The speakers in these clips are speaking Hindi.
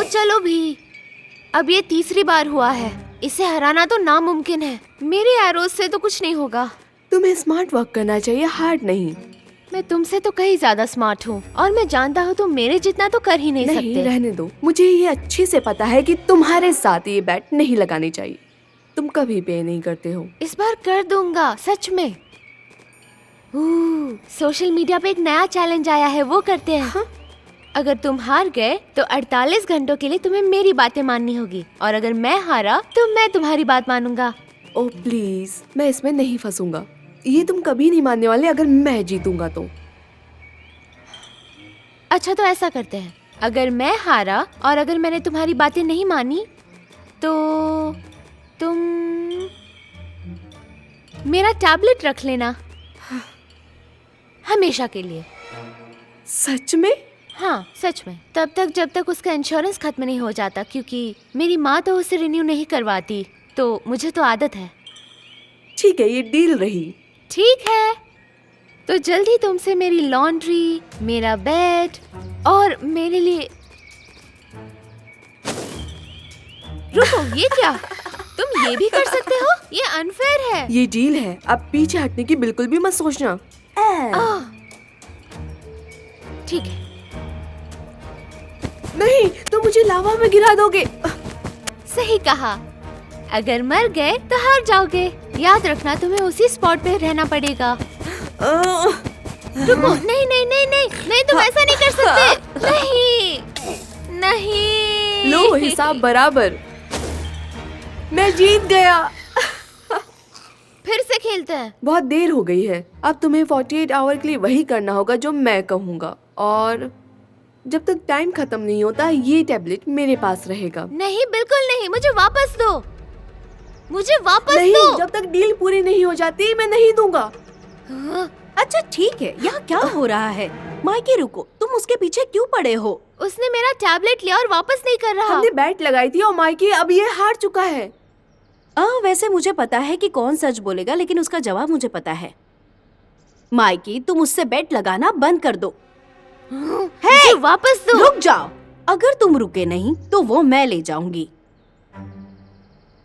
चलो भी। अब ये तीसरी बार हुआ है, इसे हराना तो नामुमकिन है। मेरे एरोज से तो कुछ नहीं होगा। तुम्हें स्मार्ट वर्क करना चाहिए, हार्ड नहीं। मैं तुमसे तो कहीं ज्यादा स्मार्ट हूँ और मैं जानता हूँ तुम मेरे जितना तो कर ही नहीं सकते। रहने दो, मुझे ये अच्छे से पता है कि तुम्हारे साथ ये बैट नहीं लगानी चाहिए। तुम कभी पे नहीं करते हो। इस बार कर दूंगा, सच में। सोशल मीडिया पे एक नया चैलेंज आया है, वो करते हैं। हाँ? अगर तुम हार गए तो 48 घंटों के लिए तुम्हें मेरी बातें माननी होगी, और अगर मैं हारा तो मैं तुम्हारी बात मानूंगा। ओह प्लीज, मैं इसमें नहीं फंसूंगा। ये तुम कभी नहीं मानने वाले अगर मैं जीतूंगा तो। अच्छा तो ऐसा करते हैं, अगर मैं हारा और अगर मैंने तुम्हारी बातें नहीं मानी तो तुम मेरा टैबलेट रख लेना हमेशा के लिए। सच में? हाँ सच में, तब तक जब तक उसका इंश्योरेंस खत्म नहीं हो जाता, क्योंकि मेरी माँ तो उसे रिन्यू नहीं करवाती, तो मुझे तो आदत है। ठीक है, ये डील रही। ठीक है, तो जल्दी तुमसे मेरी लॉन्ड्री, मेरा बेड और मेरे लिए। रुको, ये क्या? तुम ये भी कर सकते हो? ये अनफेयर है। ये डील है, अब पीछे हटने की बिल्कुल भी मत सोचना। ठीक है। नहीं, तो मुझे लावा में गिरा दोगे। सही कहा, अगर मर गए तो हार जाओगे। याद रखना, तुम्हें उसी स्पॉट पे रहना पड़ेगा। रुको, नहीं नहीं नहीं नहीं नहीं, तुम ऐसा नहीं कर सकते। नहीं नहीं। लो, हिसाब बराबर। मैं जीत गया। फिर से खेलते हैं। बहुत देर हो गई है, अब तुम्हें 48 आवर के लिए वही करना होगा जो मैं कहूँगा, और जब तक टाइम खत्म नहीं होता ये टैबलेट मेरे पास रहेगा। नहीं, बिल्कुल नहीं, मुझे वापस दो, मुझे वापस नहीं, दो। जब तक डील पूरी नहीं हो जाती मैं नहीं दूंगा। अच्छा ठीक है, यहाँ क्या हो रहा है? माइकी रुको, तुम उसके पीछे क्यों पड़े हो? उसने मेरा टैबलेट लिया और वापस नहीं कर रहा। हमने बैट लगाई थी और माइकी अब ये हार चुका है। वैसे मुझे पता है कि कौन सच बोलेगा, लेकिन उसका जवाब मुझे पता है। माइकी, तुम उससे बेट लगाना बंद कर दो। मुझे वापस दो। रुक जाओ, अगर तुम रुके नहीं तो वो मैं ले जाऊंगी।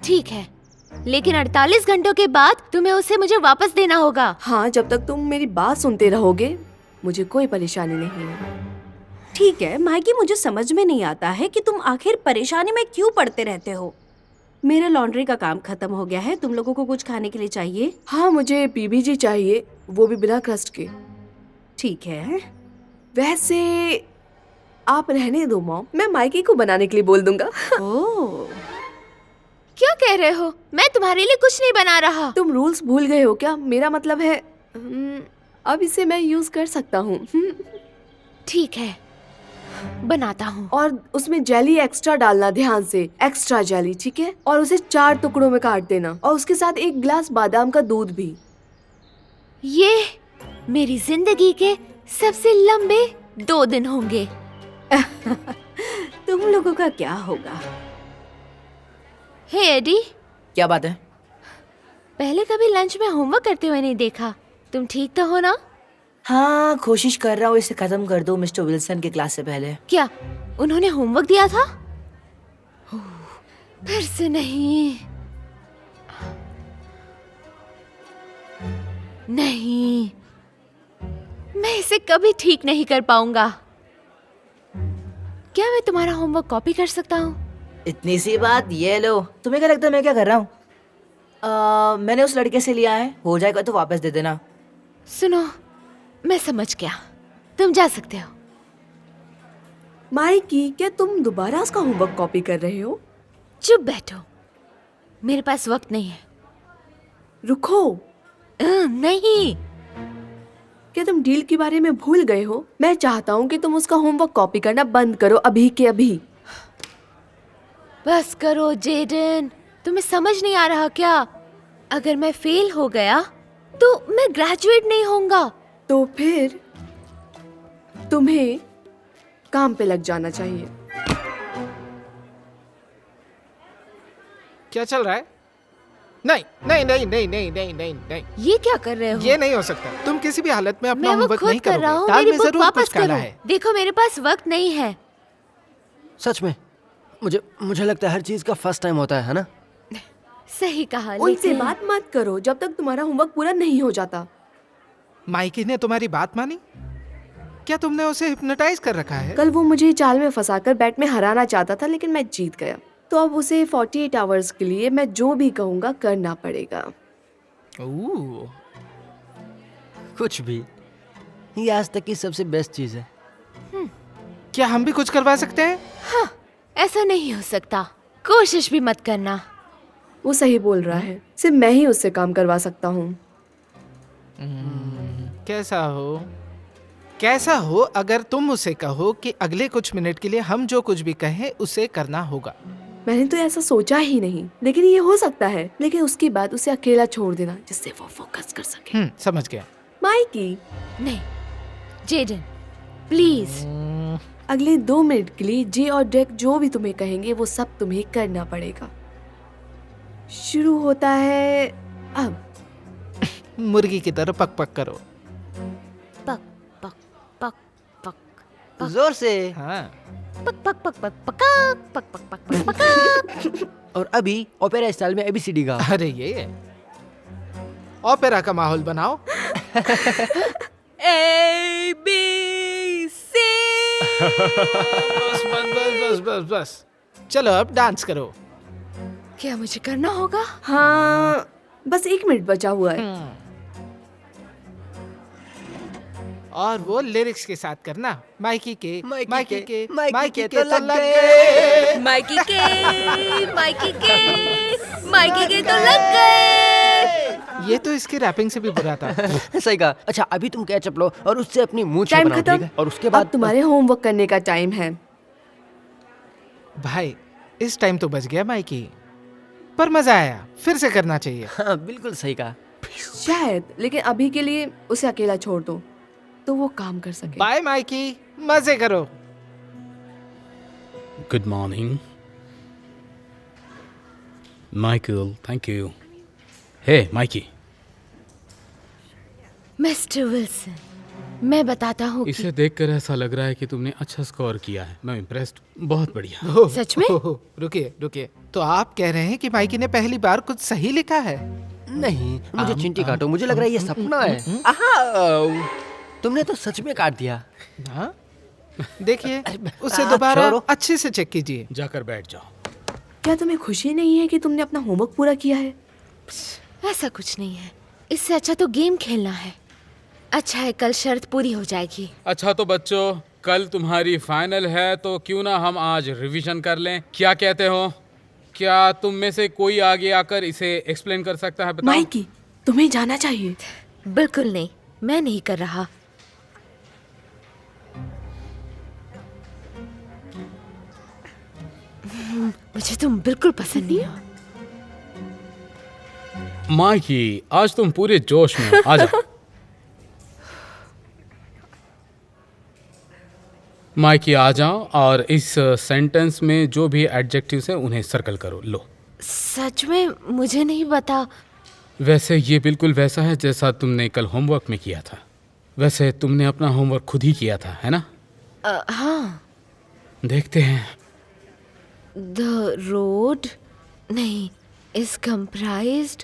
ठीक है, लेकिन 48 घंटों के बाद तुम्हें उसे मुझे वापस देना होगा। हाँ, जब तक तुम मेरी बात सुनते रहोगे मुझे कोई परेशानी नहीं है। ठीक है माइकी, मुझे समझ में नहीं आता है कि तुम आखिर परेशानी में क्यों पड़ते रहते हो। मेरा लॉन्ड्री का काम खत्म हो गया है, तुम लोगों को कुछ खाने के लिए चाहिए? हाँ, मुझे पीबीजी चाहिए, वो भी बिना क्रस्ट के। ठीक है। वैसे आप रहने दो मॉम, मैं माइकी को बनाने के लिए बोल दूंगा। ओह, क्या कह रहे हो? मैं तुम्हारे लिए कुछ नहीं बना रहा। तुम रूल्स भूल गए हो क्या? मेरा मतलब है अब इसे मैं यूज कर सकता हूँ। ठीक है, बनाता हूँ। और उसमें जेली एक्स्ट्रा डालना, ध्यान से, एक्स्ट्रा जेली, ठीक है? और उसे 4 टुकड़ों में काट देना, और उसके साथ 1 गिलास बादाम का दूध भी। ये मेरी जिंदगी के सबसे लंबे 2 दिन होंगे। तुम लोगों का क्या होगा? हे एडी, क्या बात है? पहले कभी लंच में होमवर्क करते हुए नहीं देखा। तुम ठीक तो हो ना? हाँ, कोशिश कर रहा हूँ इसे खत्म कर दो मिस्टर विल्सन की क्लास से पहले। क्या उन्होंने होमवर्क दिया था? फिर से नहीं। नहीं, मैं इसे कभी ठीक नहीं कर पाऊंगा। क्या मैं तुम्हारा होमवर्क कॉपी कर सकता हूँ? इतनी सी बात, ये लो। तुम्हें क्या लगता है मैं क्या कर रहा हूँ? मैंने उस लड़के से लिया है, हो जाएगा तो वापस दे देना। सुनो, मैं समझ गया, तुम जा सकते हो। माइकी, क्या तुम दोबारा उसका होमवर्क कॉपी कर रहे हो? चुप बैठो, मेरे पास वक्त नहीं है। रुको, नहीं। क्या तुम डील के बारे में भूल गए हो? मैं चाहता हूँ कि तुम उसका होमवर्क कॉपी करना बंद करो, अभी के अभी। बस करो जेडन, तुम्हें समझ नहीं आ रहा क्या? अगर मैं फेल हो गया तो मैं ग्रेजुएट नहीं होऊंगा। तो फिर तुम्हें काम पे लग जाना चाहिए। क्या चल रहा है? नहीं नहीं नहीं नहीं नहीं नहीं नहीं नहीं, ये क्या कर रहे हो? ये नहीं हो सकता। तुम किसी भी हालत में अपना मैं वो होमवर्क खुद नहीं कर रहा करोगे। हूँ, दाल मेरी में बुक जरूर वापस कुछ काला करो। है। देखो, मेरे पास वक्त नहीं है। सच में? मुझे लगता है हर चीज का फर्स्ट टाइम होता है ना? सही कहा, उनसे लेकिन बात मत करो जब तक तुम्हारा होमवर्क पूरा नहीं हो जाता। माइकी ने तुम्हारी बात मानी? क्या तुमने उसे हिप्नोटाइज कर रखा है? कल वो मुझे चाल में फंसाकर बैट में हराना चाहता था, लेकिन मैं जीत गया। तो अब उसे 48 आवर्स के लिए मैं जो भी कहूँगा करना पड़ेगा। ओह, कुछ भी, ये आज तक की सबसे बेस्ट चीज है। क्या हम भी कुछ करवा सकते हैं? ऐसा नहीं हो सकता, कोशिश भी मत करना। वो सही बोल रहा है, सिर्फ मैं ही उससे काम करवा सकता हूँ। कैसा हो अगर तुम उसे कहो कि अगले कुछ मिनट के लिए हम जो कुछ भी कहें उसे करना होगा। मैंने तो ऐसा सोचा ही नहीं, लेकिन ये हो सकता है। लेकिन उसके बाद उसे अकेला छोड़ देना जिससे वो फोकस कर सके। समझ गया। माइकी, नहीं जेडन, प्लीज। अगले 2 मिनट के लिए जे और डेक जो भी तुम्हें कहेंगे वो सब तुम्हें करना पड़ेगा। शुरू होता है अब। मुर्गी की तरह पक पक करो। पक पक पक पक जोर से। हाँ। पक पक पक पक पक पक पक पक पक पक। और अभी ओपेरा स्टाइल में ABCD गा। अरे ये है। ओपेरा का माहौल बनाओ। ABC। बस बस बस बस बस बस। चलो अब डांस करो। क्या मुझे करना होगा? हाँ, बस 1 मिनट बचा हुआ है। और वो लिरिक्स के साथ करना। माइकी के तो लग माइकी के तो लग गए। ये तो इसकी रैपिंग से भी बुरा था। सही कहा। अच्छा अभी तुम कैचअप लो और उससे अपनी मूंछ टाइम बनाओ, खत्म। ठीक है? और उसके बाद अब तुम्हारे होमवर्क करने का टाइम है। भाई इस टाइम तो बच गया माइकी, पर मजा आया। फिर से करना चाहिए। हाँ बिल्कुल सही कहा। शायद, लेकिन अभी के लिए उसे अकेला छोड़ दो तो वो काम कर सके। बाय माइकी, मजे करो। Good morning. Michael, thank you. Hey, Mikey. Mister Wilson, मैं बताता हूँ कि इसे देखकर ऐसा लग रहा है कि तुमने अच्छा स्कोर किया है। मैं इम्प्रेस्ड। बहुत बढ़िया। सच में? रुकिए रुकिए, तो आप कह रहे हैं कि माइकी ने पहली बार कुछ सही लिखा है? नहीं, मुझे चिंटी काटो, मुझे लग रहा है ये सपना है। आहा, तुमने तो सच में काट दिया। हाँ? देखिए, उसे दोबारा छोड़ो। अच्छे से चेक कीजिए। जाकर बैठ जाओ। क्या तुम्हें खुशी नहीं है कि तुमने अपना होमवर्क पूरा किया है? ऐसा कुछ नहीं है, इससे अच्छा तो गेम खेलना है। अच्छा है, कल शर्त पूरी हो जाएगी। अच्छा तो बच्चों, कल तुम्हारी फाइनल है तो क्यों ना हम आज रिवीजन कर लें? क्या कहते हो? क्या तुम में से कोई आगे आकर इसे एक्सप्लेन कर सकता है? बताओ। माइकी, तुम्हें जाना चाहिए। बिल्कुल नहीं, मैं नहीं कर रहा। मुझे तुम बिल्कुल पसंद नहीं हो। माइकी, आज तुम पूरे जोश में हो। आ जाओ। माइकी आ जाओ और इस सेंटेंस में जो भी एडजेक्टिव्स हैं उन्हें सर्कल करो। लो। सच में मुझे नहीं पता। वैसे ये बिल्कुल वैसा है जैसा तुमने कल होमवर्क में किया था। वैसे तुमने अपना होमवर्क खुद ही किया था, है ना? हाँ। देखते हैं। द रोड नहीं is comprised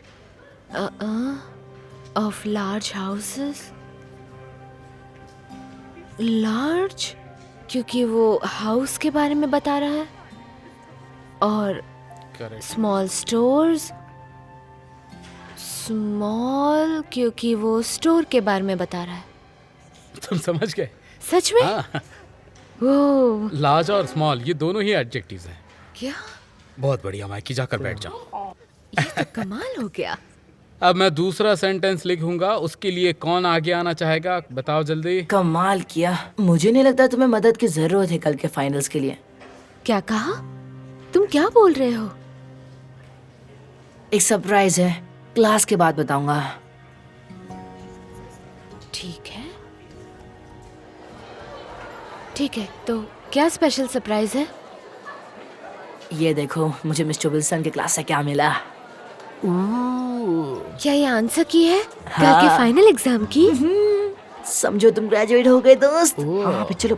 of large houses. Large क्योंकि वो हाउस के बारे में बता रहा है, और स्मॉल स्टोर्स। स्मॉल क्योंकि वो स्टोर के बारे में बता रहा है। तुम समझ गए? सच में? हाँ। वो लार्ज और स्मॉल ये दोनों ही एडजेक्टिव्स हैं। क्या? बहुत बढ़िया माइकी, जाकर बैठ जाओ। ये तो कमाल हो गया। अब मैं दूसरा सेंटेंस लिखूंगा, उसके लिए कौन आगे आना चाहेगा? बताओ जल्दी। कमाल किया। मुझे नहीं लगता तुम्हें मदद की जरूरत है कल के फाइनल्स के लिए। क्या कहा? तुम क्या बोल रहे हो? एक सरप्राइज है, क्लास के बाद बताऊंगा। ठीक है, ठीक है। तो क्या स्पेशल सरप्राइज है? ये देखो, मुझे मिस्टर विल्सन के क्लास से क्या मिला। क्या ये आंसर की है कल के फाइनल एग्जाम की? समझो तुम ग्रेजुएट हो गए दोस्त। हाँ, पीछे लो।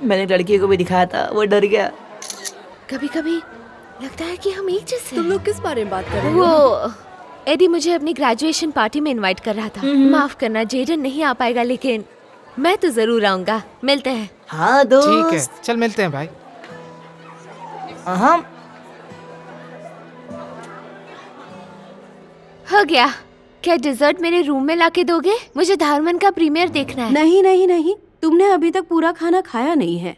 मैंने लड़की को भी दिखाया था, वो डर गया। कभी कभी लगता है कि हम एक जैसे तुम हैं। लोग किस बारे में बात कर रहे हो? वो एडी मुझे अपनी ग्रेजुएशन पार्टी में इनवाइट कर रहा था। माफ करना, जेडन नहीं आ पाएगा, लेकिन मैं तो जरूर आऊंगा। मिलते हैं। हाँ ठीक है, दोस्त। चल मिलते हैं भाई। हाँ हो गया। क्या डिजर्ट मेरे रूम में लाके दोगे? मुझे धारमन का प्रीमियर देखना है। नहीं नहीं नहीं, तुमने अभी तक पूरा खाना खाया नहीं है।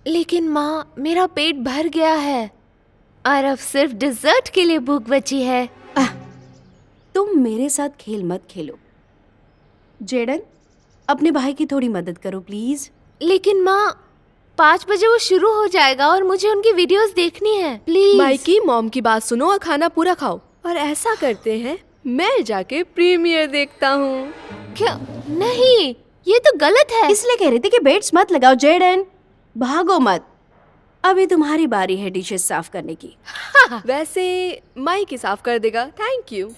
लेकिन माँ, मेरा पेट भर गया है और अब सिर्फ डिजर्ट के लिए भूख बची है। तुम मेरे साथ खेल मत खेलो। जेडन, अपने भाई की थोड़ी मदद करो प्लीज। लेकिन माँ, 5 बजे वो शुरू हो जाएगा और मुझे उनकी वीडियोस देखनी है। प्लीज। माइकी, मॉम की बात सुनो और खाना पूरा खाओ। और ऐसा करते हैं, मैं जाके प्रीमियर देखता हूँ। क्या? नहीं, ये तो गलत है। इसलिए कह रही थी कि बेट्स मत लगाओ। जेडन, भागो मत। अभी तुम्हारी बारी है डिशेस साफ करने की। वैसे माइकी साफ कर देगा। Thank you.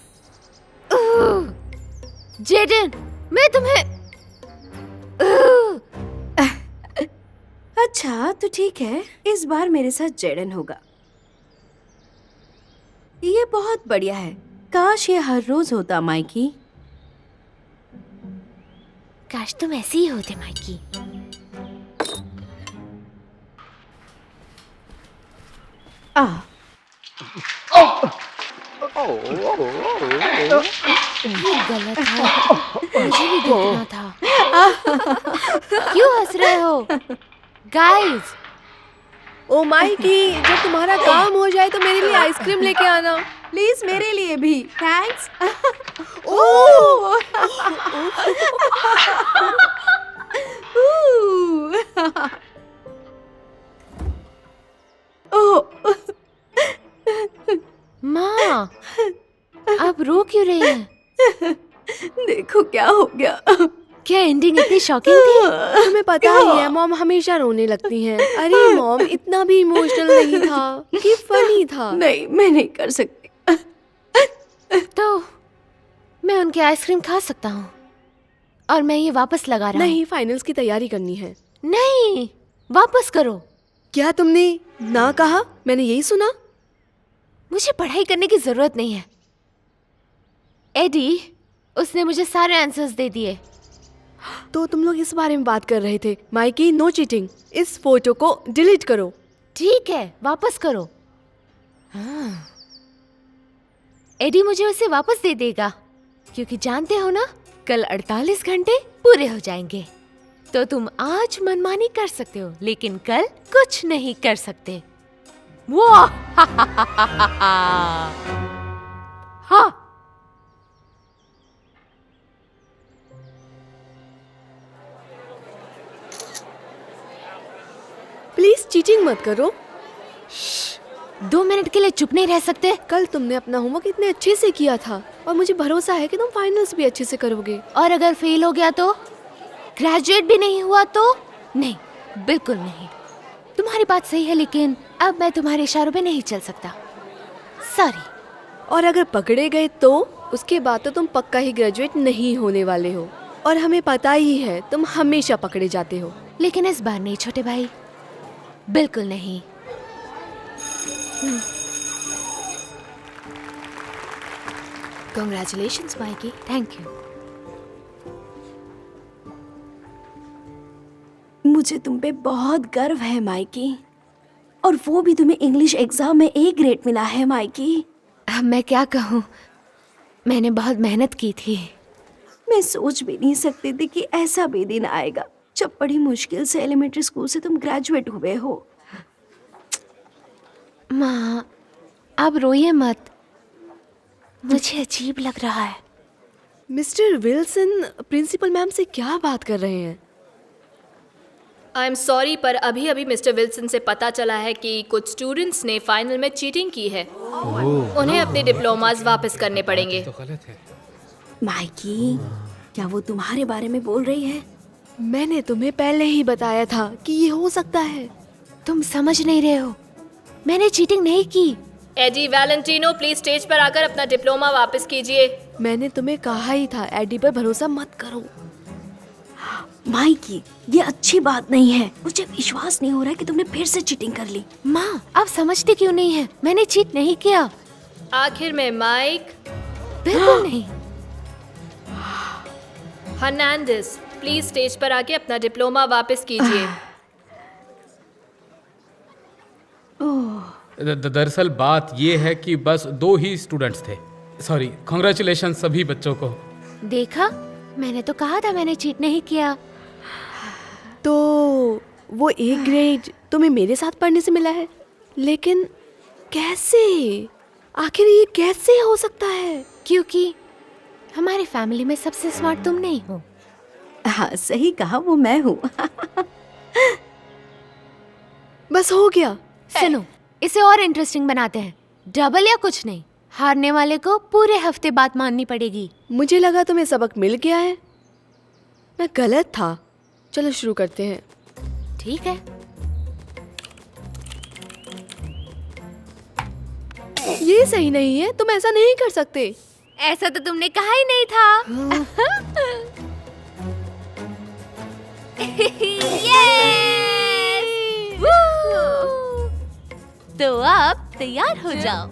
जेडन, मैं तुम्हें अच्छा तो ठीक है, इस बार मेरे साथ जेडन होगा। ये बहुत बढ़िया है। काश ये हर रोज होता माइकी। काश तुम ऐसे ही होते माइकी। आ ये गलत है। मुझे भी देखना था। क्यों हंस रहे हो गाइस? ओ माइकी, जब तुम्हारा काम हो जाए तो मेरे लिए आइसक्रीम लेके आना। प्लीज मेरे लिए भी। थैंक्स। माँ, आप रो क्यों रही हैं? देखो क्या हो गया। क्या एंडिंग इतनी शॉकिंग थी? तुम्हें पता ही है, मॉम हमेशा रोने लगती हैं। अरे मॉम, इतना भी इमोशनल नहीं था, कि फनी था। नहीं, मैं नहीं कर सकती। तो मैं उनके आइसक्रीम खा सकता हूँ और मैं ये वापस लगा रहा हूँ। नहीं, फाइनल्स की तैयारी करनी है। नहीं, वापस करो। क्या तुमने ना कहा? मैंने यही सुना। मुझे पढ़ाई करने की जरूरत नहीं है। एडी, उसने मुझे सारे आंसर्स दे दिए। तो तुम लोग इस बारे में बात कर रहे थे। Mikey, no cheating. इस फोटो को डिलीट करो। ठीक है, वापस करो। हाँ। एडी मुझे उसे वापस दे देगा, क्योंकि जानते हो ना, कल 48 घंटे पूरे हो जाएंगे। तो तुम आज मनमानी कर सकते हो, लेकिन कल कुछ नहीं कर सकते। वाह! हाँ। प्लीज चीटिंग मत करो। 2 मिनट के लिए चुप नहीं रह सकते? कल तुमने अपना होमवर्क इतने अच्छे से किया था और मुझे भरोसा है कि तुम फाइनल्स भी अच्छे से करोगे। और अगर फेल हो गया तो? ग्रेजुएट भी नहीं हुआ तो? नहीं, बिल्कुल नहीं। तुम्हारी बात सही है, लेकिन अब मैं तुम्हारे इशारों पे नहीं चल सकता। सॉरी। और अगर पकड़े गए तो उसके बाद तो तुम पक्का ही ग्रेजुएट नहीं होने वाले हो। और हमें पता ही है, तुम हमेशा पकड़े जाते हो। लेकिन इस बार नहीं छोटे भाई, बिल्कुल नहीं। Congratulations, Mikey. Thank you. मुझे तुम पे बहुत गर्व है माइकी। और वो भी तुम्हें इंग्लिश एग्जाम में A ग्रेड मिला है माइकी। अब मैं क्या कहूँ, मैंने बहुत मेहनत की थी। मैं सोच भी नहीं सकती थी कि ऐसा भी दिन आएगा जब बड़ी मुश्किल से एलिमेंट्री स्कूल से तुम ग्रेजुएट हुए हो। माँ, आप रोइए मत। मुझे अजीब लग रहा है। मिस्टर विल्सन प्रिंसिपल मैम से क्या बात कर रहे हैं? आई एम सॉरी, पर अभी अभी मिस्टर विल्सन से पता चला है कि कुछ स्टूडेंट्स ने फाइनल में चीटिंग की है। उन्हें अपने डिप्लोमास वापस करने पड़ेंगे। तो गलत है। माइकी, क्या वो तुम्हारे बारे में बोल रही है? मैंने तुम्हें पहले ही बताया था कि ये हो सकता है। तुम समझ नहीं रहे हो, मैंने चीटिंग नहीं की। एडी वैलेंटिनो, प्लीज स्टेज पर आकर अपना डिप्लोमा वापस कीजिए। मैंने तुम्हें कहा ही था, एडी पर भरोसा मत करो। माइकी, ये अच्छी बात नहीं है। मुझे विश्वास नहीं हो रहा है कि तुमने फिर से चीटिंग कर ली। माँ, आप समझते क्यों नहीं है? मैंने चीट नहीं किया, आखिर में माइक बिल्कुल नहीं। हर्नांडिस, प्लीज स्टेज पर आके अपना डिप्लोमा वापस कीजिए। दरअसल बात ये है कि बस 2 ही स्टूडेंट्स थे। सॉरी, कॉन्ग्रेचुलेशन सभी बच्चों को। देखा, मैंने तो कहा था मैंने चीट नहीं किया। तो वो ए ग्रेड तुम्हें मेरे साथ पढ़ने से मिला है, लेकिन कैसे? आखिर ये कैसे हो सकता है? क्योंकि हमारी फैमिली में सबसे स्मार्ट तुम नहीं हो। हाँ, सही कहा, वो मैं हूँ। बस हो गया। सुनो, इसे और इंटरेस्टिंग बनाते हैं। डबल या कुछ नहीं, हारने वाले को पूरे हफ्ते बात माननी पड़ेगी। मुझे लगा तुम्हें सबक मिल गया है। मैं गलत था। चलो शुरू करते हैं। ठीक है। ये सही नहीं है, तुम ऐसा नहीं कर सकते। ऐसा तो तुमने कहा ही नहीं था। Yes! Woo! तो अब तैयार हो जाओ।